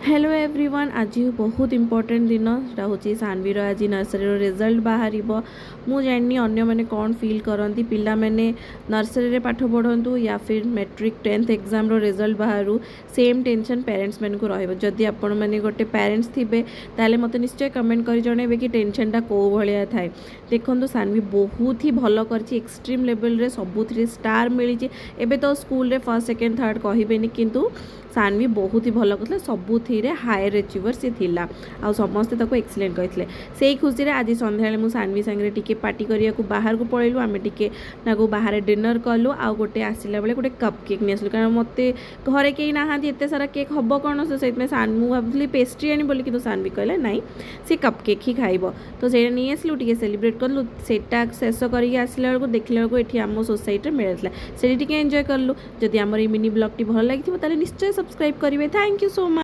Hello everyone आज बहुत important दिन हूँ सानवीर आज नर्सरी रिजल्ट बाहर मु जानी अन्य मैंने कौन फील करती पिला मैंने नर्सरी पाठ पढ़ु या फिर मैट्रिक 10th एग्जाम रिजल्ट बाहर सेम टेंशन पेरेंट्स मैंने को रही आपण मैंने गोटे पेरेंट्स थे ताले मत निश्चय कमेंट कर जनइबे कि टेंशनटा कौ भाया थाए। देखो सानवी बहुत ही भल कर एक्सट्रीम लेवल रे सबुथ स्टार मिली एबे तो स्कूल रे फर्स्ट सेकेंड थर्ड कहबेनी किंतु सानवी बहुत ही भल कर सबू हायर अचीवर सी थिला आ समस्ते ताको एक्सीलेंट कहते से ही खुशी आज संध्या मुझे सानवी सांगे टिके पार्टी करिया को बाहर को पलैलु आम टिके ना को बाहर डिनर कलु आ गोटे आसला बेले गोटे कप केक नहीं आसलु कारण मत घरे कहीं ना एत सारा केक हम कौन से सानू भावी पेस्ट्री आनी बोली कि सानवी कहले नाई सी कप केक ही खाइब तो से नहीं आसलु टिके सेलिब्रेट कलु सेटा शेष करके आसला बेलू देखला बेलू ये आम सोसाइटी मिलता से एंजॉय कलु जदि आम मिनी ब्लॉग टी भल लगी निश्चय सब्सक्राइब करेंगे। Thank you so much.